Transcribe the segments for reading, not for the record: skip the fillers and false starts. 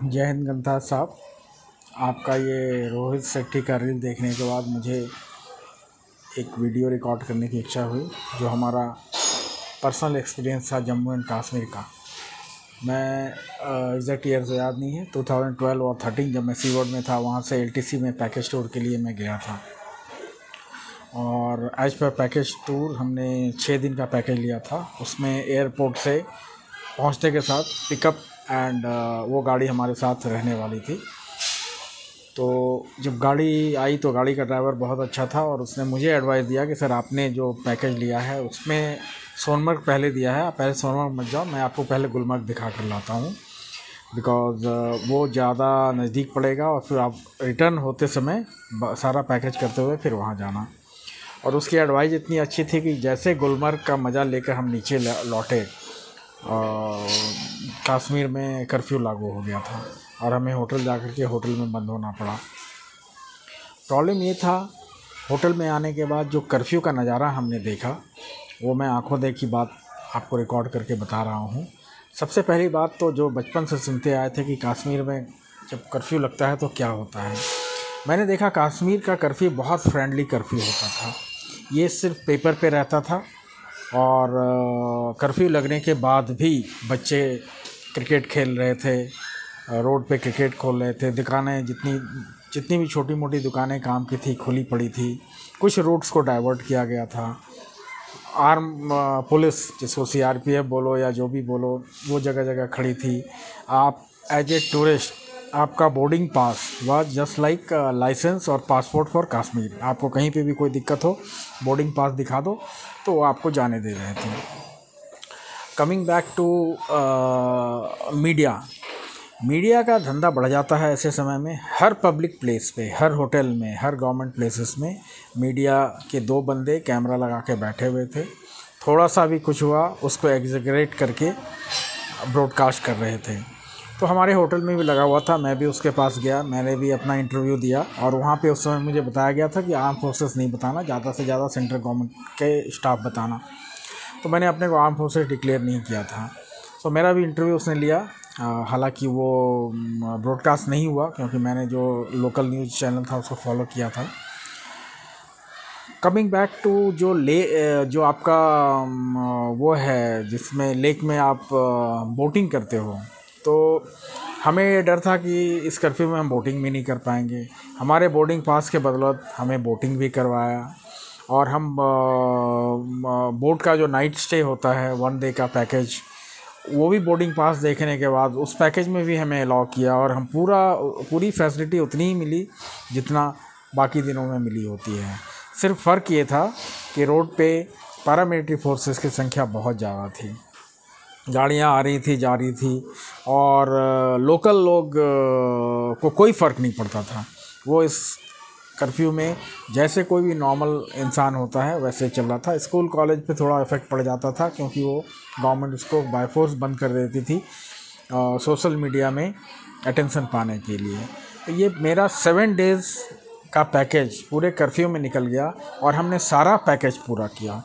जय हिंद गंधा साहब। आपका ये रोहित शेट्टी का रील देखने के बाद मुझे एक वीडियो रिकॉर्ड करने की इच्छा हुई, जो हमारा पर्सनल एक्सपीरियंस था जम्मू एंड कश्मीर का। मैं एग्जैक्ट ईयर तो याद नहीं है, 2012 और 13 जब मैं सी बोर्ड में था, वहाँ से LTC में पैकेज टूर के लिए मैं गया था। और एज पर पैकेज टूर हमने 6 दिन का पैकेज लिया था। उसमें एयरपोर्ट से पहुँचने के साथ पिकअप एंड वो गाड़ी हमारे साथ रहने वाली थी। तो जब गाड़ी आई तो गाड़ी का ड्राइवर बहुत अच्छा था और उसने मुझे एडवाइस दिया कि सर आपने जो पैकेज लिया है उसमें सोनमर्ग पहले दिया है, आप पहले सोनमर्ग मत जाओ, मैं आपको पहले गुलमर्ग दिखा कर लाता हूँ, बिकॉज़ वो ज़्यादा नज़दीक पड़ेगा और फिर आप रिटर्न होते समय सारा पैकेज करते हुए फिर वहाँ जाना। और उसकी एडवाइस इतनी अच्छी थी कि जैसे गुलमर्ग का मज़ा लेकर हम नीचे लौटे, कश्मीर में कर्फ्यू लागू हो गया था और हमें होटल जाकर के होटल में बंद होना पड़ा। प्रॉब्लम ये था, होटल में आने के बाद जो कर्फ्यू का नज़ारा हमने देखा, वो मैं आंखों देखी बात आपको रिकॉर्ड करके बता रहा हूँ। सबसे पहली बात तो जो बचपन से सुनते आए थे कि कश्मीर में जब कर्फ्यू लगता है तो क्या होता है, मैंने देखा कश्मीर का कर्फ्यू बहुत फ्रेंडली कर्फ्यू होता था। ये सिर्फ पेपर पे रहता था और कर्फ्यू लगने के बाद भी बच्चे क्रिकेट खेल रहे थे, रोड पे क्रिकेट खोल रहे थे, दुकानें जितनी भी छोटी मोटी दुकानें काम की थी खुली पड़ी थी। कुछ रूट्स को डाइवर्ट किया गया था। आर्म पुलिस, जिसको CRPF बोलो या जो भी बोलो, वो जगह जगह खड़ी थी। आप एज ए टूरिस्ट, आपका boarding pass was just like license और पासपोर्ट फॉर कश्मीर। आपको कहीं पे भी कोई दिक्कत हो, बोर्डिंग पास दिखा दो तो वो आपको जाने दे रहे थे। कमिंग बैक टू मीडिया का धंधा बढ़ जाता है ऐसे समय में। हर पब्लिक प्लेस पे, हर होटल में, हर गवर्नमेंट प्लेसेस में मीडिया के 2 बंदे कैमरा लगा के बैठे हुए थे। थोड़ा सा भी कुछ हुआ उसको एग्जैगरेट करके ब्रॉडकास्ट कर रहे थे। तो हमारे होटल में भी लगा हुआ था, मैं भी उसके पास गया, मैंने भी अपना इंटरव्यू दिया और वहाँ पे उस समय मुझे बताया गया था कि आर्म फोर्सेस नहीं बताना, ज़्यादा से ज़्यादा सेंट्रल गवर्नमेंट के स्टाफ बताना। तो मैंने अपने को आर्म फोर्सेस डिक्लेयर नहीं किया था। तो मेरा भी इंटरव्यू उसने लिया। हालांकि वो ब्रॉडकास्ट नहीं हुआ क्योंकि मैंने जो लोकल न्यूज़ चैनल था उसको फॉलो किया था। कमिंग बैक टू जो आपका वो है जिसमें लेक में आप बोटिंग करते हो, तो हमें ये डर था कि इस कर्फ्यू में हम बोटिंग भी नहीं कर पाएंगे। हमारे बोर्डिंग पास के बदौलत हमें बोटिंग भी करवाया और हम बोट का जो नाइट स्टे होता है 1 डे का पैकेज, वो भी बोर्डिंग पास देखने के बाद उस पैकेज में भी हमें अलाउ किया और हम पूरी फैसिलिटी उतनी ही मिली जितना बाकी दिनों में मिली होती है। सिर्फ फ़र्क ये था कि रोड पे पैरामिलिट्री फोर्सेस की संख्या बहुत ज़्यादा थी, गाड़ियाँ आ रही थी जा रही थी और लोकल लोग को कोई फ़र्क नहीं पड़ता था। वो इस कर्फ्यू में जैसे कोई भी नॉर्मल इंसान होता है वैसे चल रहा था। स्कूल कॉलेज पे थोड़ा इफ़ेक्ट पड़ जाता था क्योंकि वो गवर्नमेंट उसको बाय फोर्स बंद कर देती थी सोशल मीडिया में अटेंशन पाने के लिए। तो ये मेरा 7 डेज़ का पैकेज पूरे कर्फ्यू में निकल गया और हमने सारा पैकेज पूरा किया।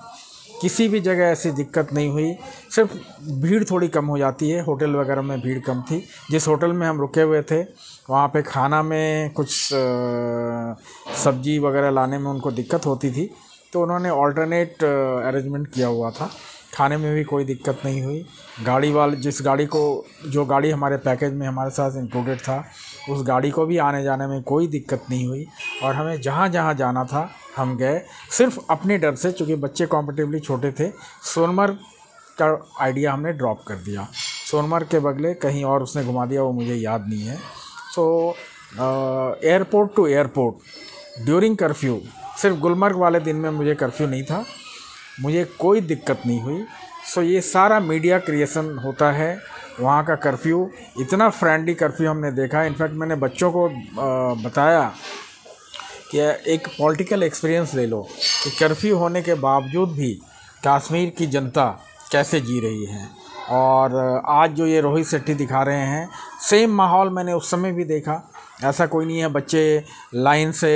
किसी भी जगह ऐसी दिक्कत नहीं हुई, सिर्फ भीड़ थोड़ी कम हो जाती है, होटल वगैरह में भीड़ कम थी। जिस होटल में हम रुके हुए थे वहाँ पे खाना में कुछ सब्जी वगैरह लाने में उनको दिक्कत होती थी, तो उन्होंने ऑल्टरनेट अरेंजमेंट किया हुआ था। खाने में भी कोई दिक्कत नहीं हुई। गाड़ी वाले जो गाड़ी हमारे पैकेज में हमारे साथ इंक्लूडेड था, उस गाड़ी को भी आने जाने में कोई दिक्कत नहीं हुई और हमें जहाँ जहाँ जाना था हम गए। सिर्फ अपने डर से, चूँकि बच्चे कॉम्पिटिटिवली छोटे थे, सोनमर्ग का आइडिया हमने ड्रॉप कर दिया। सोनमर्ग के बगले कहीं और उसने घुमा दिया, वो मुझे याद नहीं है। So airport to airport during curfew, सिर्फ गुलमर्ग वाले दिन में मुझे कर्फ्यू नहीं था, मुझे कोई दिक्कत नहीं हुई। सो ये सारा मीडिया क्रिएशन होता है। वहाँ का कर्फ्यू इतना फ्रेंडली कर्फ्यू हमने देखा। इनफैक्ट मैंने बच्चों को बताया कि एक पॉलिटिकल एक्सपीरियंस ले लो कि कर्फ्यू होने के बावजूद भी कश्मीर की जनता कैसे जी रही है। और आज जो ये रोहित शेट्टी दिखा रहे हैं, सेम माहौल मैंने उस समय भी देखा। ऐसा कोई नहीं है, बच्चे लाइन से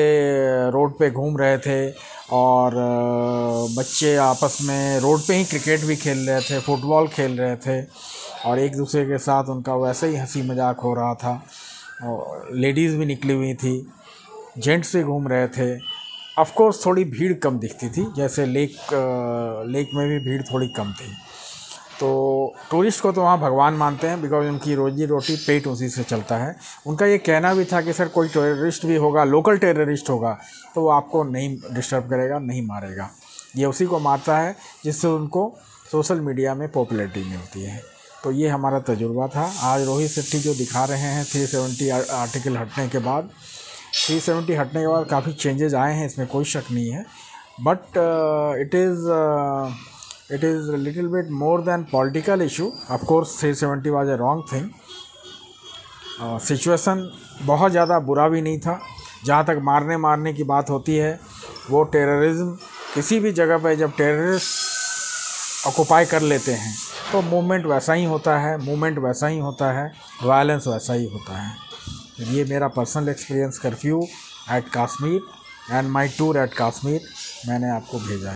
रोड पे घूम रहे थे और बच्चे आपस में रोड पे ही क्रिकेट भी खेल रहे थे, फुटबॉल खेल रहे थे और एक दूसरे के साथ उनका वैसे ही हंसी मजाक हो रहा था। और लेडीज़ भी निकली हुई थी, जेंट्स भी घूम रहे थे। ऑफ कोर्स थोड़ी भीड़ कम दिखती थी, जैसे लेक में भी भीड़ थोड़ी कम थी। तो टूरिस्ट को तो वहाँ भगवान मानते हैं, बिकॉज उनकी रोजी रोटी पेट उसी से चलता है। उनका ये कहना भी था कि सर कोई टेररिस्ट भी होगा, लोकल टेररिस्ट होगा, तो वो आपको नहीं डिस्टर्ब करेगा, नहीं मारेगा। ये उसी को मारता है जिससे उनको सोशल मीडिया में पॉपुलैरिटी मिलती है। तो ये हमारा तजुर्बा था। आज रोहित शेट्टी जो दिखा रहे हैं 370 आर्टिकल हटने के बाद, 370 हटने के बाद काफ़ी चेंजेस आए हैं, इसमें कोई शक नहीं है। But it is a little bit more than political issue. Of course 370 was a wrong thing. Situation बहुत ज़्यादा बुरा भी नहीं था। जहाँ तक मारने की बात होती है, वो टेररिज्म किसी भी जगह पे जब टेररिस्ट ऑक्युपाई कर लेते हैं तो मूवमेंट वैसा ही होता है, वायलेंस वैसा ही होता है। ये मेरा personal experience curfew at Kashmir and my tour at Kashmir मैंने आपको भेजा है।